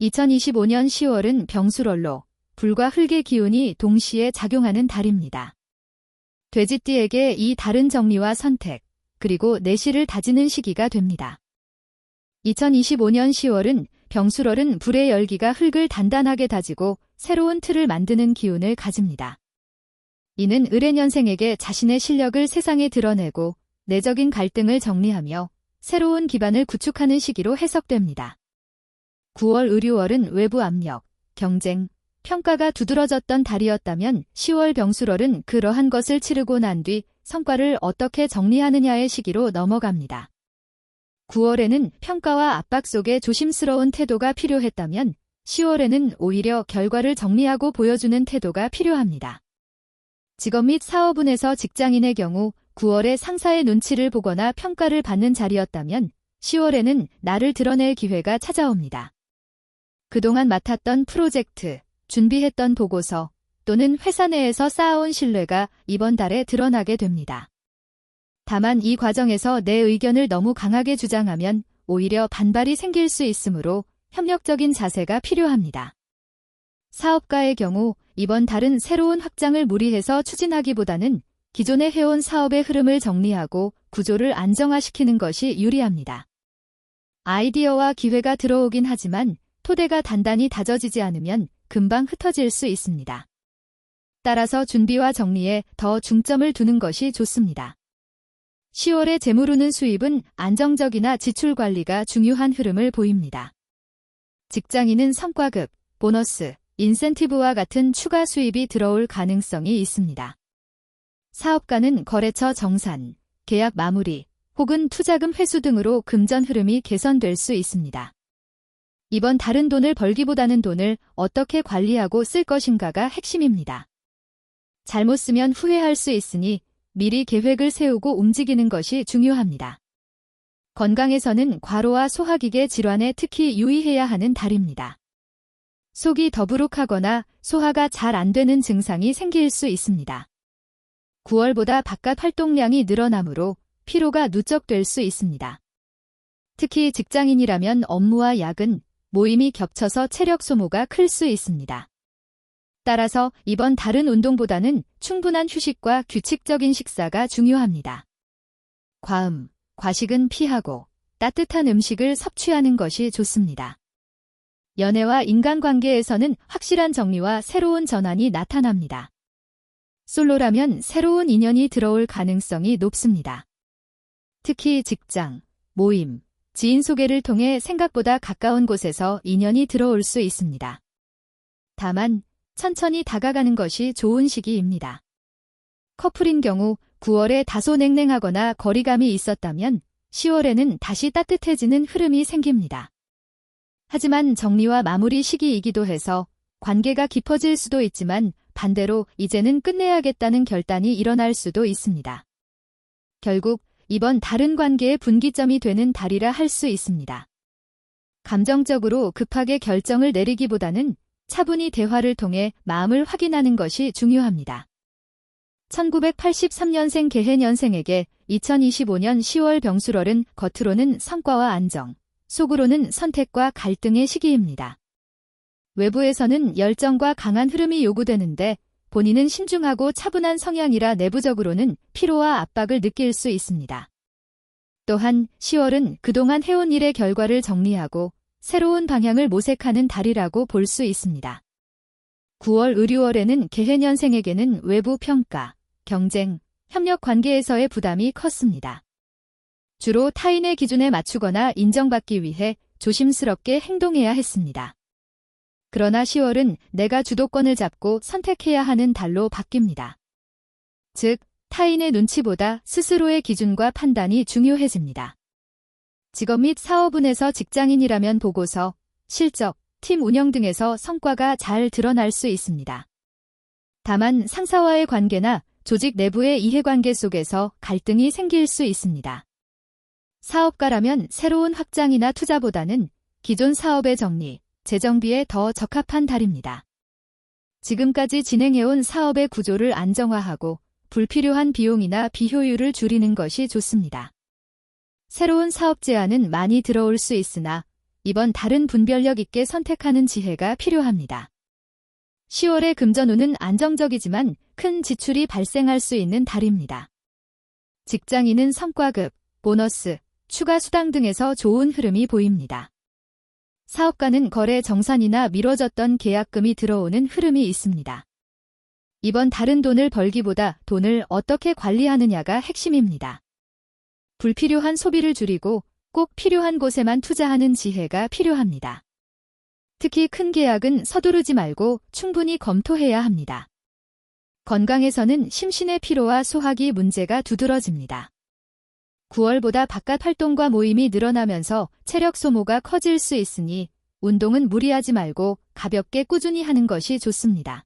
2025년 10월은 병수월로 불과 흙의 기운이 동시에 작용하는 달입니다. 돼지띠에게 이 달은 정리와 선택, 그리고 내실을 다지는 시기가 됩니다. 2025년 10월은 병술월은 불의 열기가 흙을 단단하게 다지고 새로운 틀을 만드는 기운을 가집니다. 이는 을해년생에게 자신의 실력을 세상에 드러내고 내적인 갈등을 정리하며 새로운 기반을 구축하는 시기로 해석됩니다. 9월 을유월은 외부 압력, 경쟁, 평가가 두드러졌던 달이었다면 10월 병술월은 그러한 것을 치르고 난 뒤 성과를 어떻게 정리하느냐의 시기로 넘어갑니다. 9월에는 평가와 압박 속에 조심스러운 태도가 필요했다면 10월에는 오히려 결과를 정리하고 보여주는 태도가 필요합니다. 직업 및 사업운에서 직장인의 경우 9월에 상사의 눈치를 보거나 평가를 받는 자리였다면 10월에는 나를 드러낼 기회가 찾아옵니다. 그동안 맡았던 프로젝트, 준비했던 보고서 또는 회사 내에서 쌓아온 신뢰가 이번 달에 드러나게 됩니다. 다만 이 과정에서 내 의견을 너무 강하게 주장하면 오히려 반발이 생길 수 있으므로 협력적인 자세가 필요합니다. 사업가의 경우 이번 달은 새로운 확장을 무리해서 추진하기보다는 기존에 해온 사업의 흐름을 정리하고 구조를 안정화시키는 것이 유리합니다. 아이디어와 기회가 들어오긴 하지만 토대가 단단히 다져지지 않으면 금방 흩어질 수 있습니다. 따라서 준비와 정리에 더 중점을 두는 것이 좋습니다. 10월의 재물운은 수입은 안정적이나 지출 관리가 중요한 흐름을 보입니다. 직장인은 성과급, 보너스, 인센티브와 같은 추가 수입이 들어올 가능성이 있습니다. 사업가는 거래처 정산, 계약 마무리, 혹은 투자금 회수 등으로 금전 흐름이 개선될 수 있습니다. 이번 달은 돈을 벌기보다는 돈을 어떻게 관리하고 쓸 것인가가 핵심입니다. 잘못 쓰면 후회할 수 있으니 미리 계획을 세우고 움직이는 것이 중요합니다. 건강에서는 과로와 소화기계 질환에 특히 유의해야 하는 달입니다. 속이 더부룩하거나 소화가 잘 안 되는 증상이 생길 수 있습니다. 9월보다 바깥 활동량이 늘어나므로 피로가 누적될 수 있습니다. 특히 직장인이라면 업무와 야근, 모임이 겹쳐서 체력 소모가 클 수 있습니다. 따라서 이번 달은 운동보다는 충분한 휴식과 규칙적인 식사가 중요합니다. 과음, 과식은 피하고 따뜻한 음식을 섭취하는 것이 좋습니다. 연애와 인간관계에서는 확실한 정리와 새로운 전환이 나타납니다. 솔로라면 새로운 인연이 들어올 가능성이 높습니다. 특히 직장, 모임, 지인 소개를 통해 생각보다 가까운 곳에서 인연이 들어올 수 있습니다. 다만 천천히 다가가는 것이 좋은 시기입니다. 커플인 경우 9월에 다소 냉랭하거나 거리감이 있었다면 10월에는 다시 따뜻해지는 흐름이 생깁니다. 하지만 정리와 마무리 시기이기도 해서 관계가 깊어질 수도 있지만 반대로 이제는 끝내야겠다는 결단이 일어날 수도 있습니다. 결국 이번 달은 관계의 분기점이 되는 달이라 할 수 있습니다. 감정적으로 급하게 결정을 내리기보다는 차분히 대화를 통해 마음을 확인하는 것이 중요합니다. 1983년생 개해년생에게 2025년 10월 병술월은 겉으로는 성과와 안정, 속으로는 선택과 갈등의 시기입니다. 외부에서는 열정과 강한 흐름이 요구되는데 본인은 신중하고 차분한 성향이라 내부적으로는 피로와 압박을 느낄 수 있습니다. 또한 10월은 그동안 해온 일의 결과를 정리하고 새로운 방향을 모색하는 달이라고 볼 수 있습니다. 9월 을유월에는 개해년생에게는 외부 평가, 경쟁, 협력 관계에서의 부담이 컸습니다. 주로 타인의 기준에 맞추거나 인정받기 위해 조심스럽게 행동해야 했습니다. 그러나 10월은 내가 주도권을 잡고 선택해야 하는 달로 바뀝니다. 즉, 타인의 눈치보다 스스로의 기준과 판단이 중요해집니다. 직업 및 사업운에서 직장인이라면 보고서, 실적, 팀 운영 등에서 성과가 잘 드러날 수 있습니다. 다만 상사와의 관계나 조직 내부의 이해관계 속에서 갈등이 생길 수 있습니다. 사업가라면 새로운 확장이나 투자보다는 기존 사업의 정리, 재정비에 더 적합한 달입니다. 지금까지 진행해온 사업의 구조를 안정화하고 불필요한 비용이나 비효율을 줄이는 것이 좋습니다. 새로운 사업 제안은 많이 들어올 수 있으나 이번 달은 분별력 있게 선택하는 지혜가 필요합니다. 10월의 금전운은 안정적이지만 큰 지출이 발생할 수 있는 달입니다. 직장인은 성과급, 보너스, 추가 수당 등에서 좋은 흐름이 보입니다. 사업가는 거래 정산이나 미뤄졌던 계약금이 들어오는 흐름이 있습니다. 이번 달은 돈을 벌기보다 돈을 어떻게 관리하느냐가 핵심입니다. 불필요한 소비를 줄이고 꼭 필요한 곳에만 투자하는 지혜가 필요합니다. 특히 큰 계약은 서두르지 말고 충분히 검토해야 합니다. 건강에서는 심신의 피로와 소화기 문제가 두드러집니다. 9월보다 바깥 활동과 모임이 늘어나면서 체력 소모가 커질 수 있으니 운동은 무리하지 말고 가볍게 꾸준히 하는 것이 좋습니다.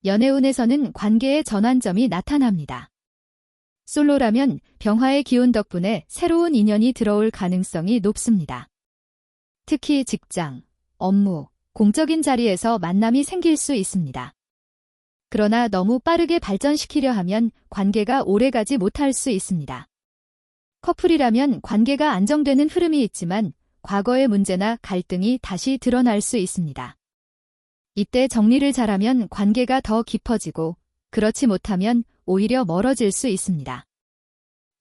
연애운에서는 관계의 전환점이 나타납니다. 솔로라면 병화의 기운 덕분에 새로운 인연이 들어올 가능성이 높습니다. 특히 직장, 업무, 공적인 자리에서 만남이 생길 수 있습니다. 그러나 너무 빠르게 발전시키려 하면 관계가 오래가지 못할 수 있습니다. 커플이라면 관계가 안정되는 흐름이 있지만 과거의 문제나 갈등이 다시 드러날 수 있습니다. 이때 정리를 잘하면 관계가 더 깊어지고 그렇지 못하면 오히려 멀어질 수 있습니다.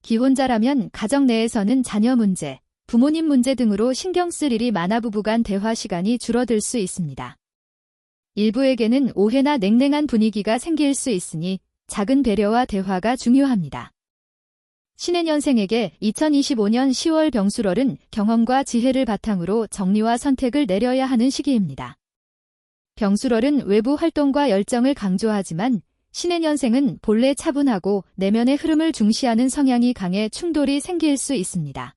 기혼자라면 가정 내에서는 자녀 문제, 부모님 문제 등으로 신경 쓸 일이 많아 부부간 대화 시간이 줄어들 수 있습니다. 일부에게는 오해나 냉랭한 분위기가 생길 수 있으니 작은 배려와 대화가 중요합니다. 신해년생에게 2025년 10월 병술월은 경험과 지혜를 바탕으로 정리와 선택을 내려야 하는 시기입니다. 병술월은 외부 활동과 열정을 강조하지만 신해년생은 본래 차분하고 내면의 흐름을 중시하는 성향이 강해 충돌이 생길 수 있습니다.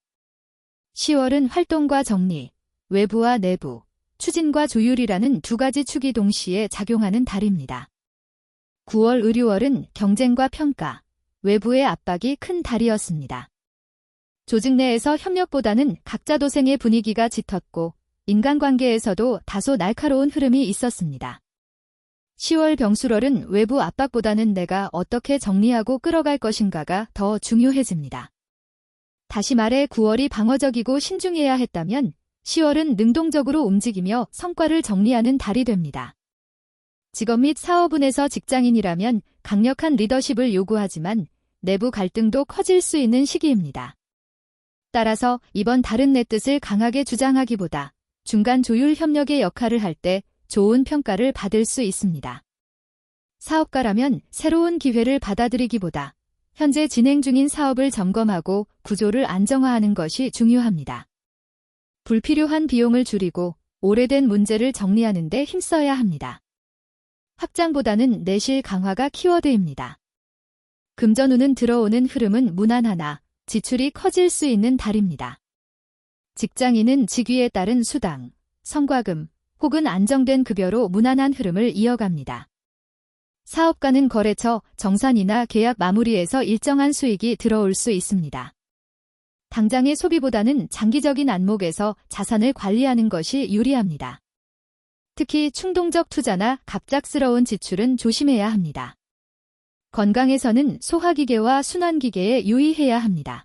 10월은 활동과 정리, 외부와 내부, 추진과 조율이라는 두 가지 축이 동시에 작용하는 달입니다. 9월 의류월은 경쟁과 평가, 외부의 압박이 큰 달이었습니다. 조직 내에서 협력보다는 각자 도생의 분위기가 짙었고 인간관계에서도 다소 날카로운 흐름이 있었습니다. 10월 병술월은 외부 압박보다는 내가 어떻게 정리하고 끌어갈 것인가가 더 중요해집니다. 다시 말해 9월이 방어적이고 신중해야 했다면 10월은 능동적으로 움직이며 성과를 정리하는 달이 됩니다. 직업 및 사업운에서 직장인이라면 강력한 리더십을 요구하지만 내부 갈등도 커질 수 있는 시기입니다. 따라서 이번 달은 내 뜻을 강하게 주장하기보다 중간 조율 협력의 역할을 할 때 좋은 평가를 받을 수 있습니다. 사업가라면 새로운 기회를 받아들이기보다 현재 진행 중인 사업을 점검하고 구조를 안정화하는 것이 중요합니다. 불필요한 비용을 줄이고 오래된 문제를 정리하는 데 힘써야 합니다. 확장보다는 내실 강화가 키워드입니다. 금전운은 들어오는 흐름은 무난하나 지출이 커질 수 있는 달입니다. 직장인은 직위에 따른 수당, 성과금 혹은 안정된 급여로 무난한 흐름을 이어갑니다. 사업가는 거래처, 정산이나 계약 마무리에서 일정한 수익이 들어올 수 있습니다. 당장의 소비보다는 장기적인 안목에서 자산을 관리하는 것이 유리합니다. 특히 충동적 투자나 갑작스러운 지출은 조심해야 합니다. 건강에서는 소화기계와 순환기계에 유의해야 합니다.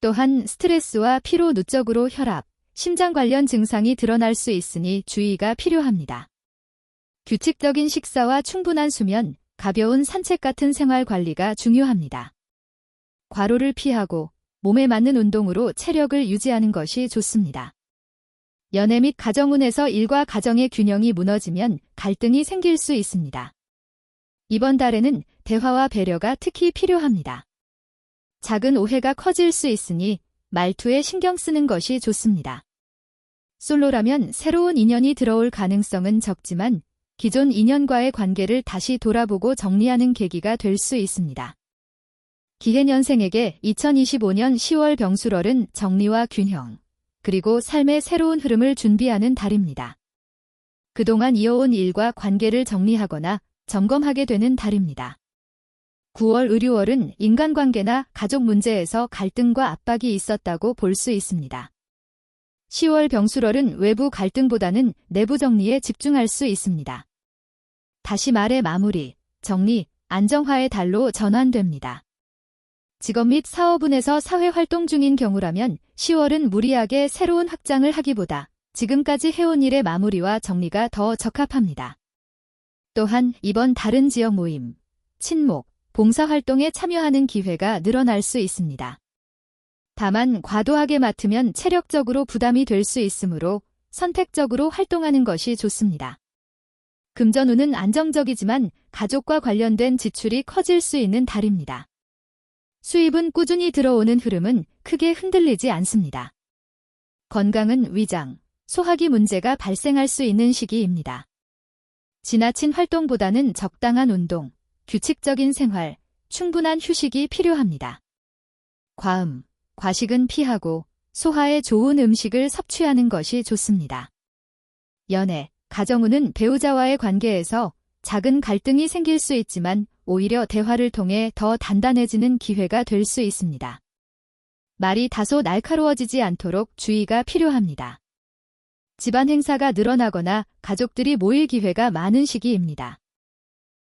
또한 스트레스와 피로 누적으로 혈압, 심장 관련 증상이 드러날 수 있으니 주의가 필요합니다. 규칙적인 식사와 충분한 수면, 가벼운 산책 같은 생활 관리가 중요합니다. 과로를 피하고 몸에 맞는 운동으로 체력을 유지하는 것이 좋습니다. 연애 및 가정운에서 일과 가정의 균형이 무너지면 갈등이 생길 수 있습니다. 이번 달에는 대화와 배려가 특히 필요합니다. 작은 오해가 커질 수 있으니 말투에 신경 쓰는 것이 좋습니다. 솔로라면 새로운 인연이 들어올 가능성은 적지만 기존 인연과의 관계를 다시 돌아보고 정리하는 계기가 될 수 있습니다. 기해년생에게 2025년 10월 병술월은 정리와 균형, 그리고 삶의 새로운 흐름을 준비하는 달입니다. 그동안 이어온 일과 관계를 정리하거나 점검하게 되는 달입니다. 9월 의류월은 인간관계나 가족 문제에서 갈등과 압박이 있었다고 볼 수 있습니다. 10월 병술월은 외부 갈등보다는 내부 정리에 집중할 수 있습니다. 다시 말해 마무리, 정리, 안정화의 달로 전환됩니다. 직업 및 사업운에서 사회활동 중인 경우라면 10월은 무리하게 새로운 확장을 하기보다 지금까지 해온 일의 마무리와 정리가 더 적합합니다. 또한 이번 다른 지역 모임, 친목, 봉사활동에 참여하는 기회가 늘어날 수 있습니다. 다만 과도하게 맡으면 체력적으로 부담이 될 수 있으므로 선택적으로 활동하는 것이 좋습니다. 금전운은 안정적이지만 가족과 관련된 지출이 커질 수 있는 달입니다. 수입은 꾸준히 들어오는 흐름은 크게 흔들리지 않습니다. 건강은 위장, 소화기 문제가 발생할 수 있는 시기입니다. 지나친 활동보다는 적당한 운동, 규칙적인 생활, 충분한 휴식이 필요합니다. 과음, 과식은 피하고 소화에 좋은 음식을 섭취하는 것이 좋습니다. 연애, 가정운은 배우자와의 관계에서 작은 갈등이 생길 수 있지만 오히려 대화를 통해 더 단단해지는 기회가 될 수 있습니다. 말이 다소 날카로워지지 않도록 주의가 필요합니다. 집안 행사가 늘어나거나 가족들이 모일 기회가 많은 시기입니다.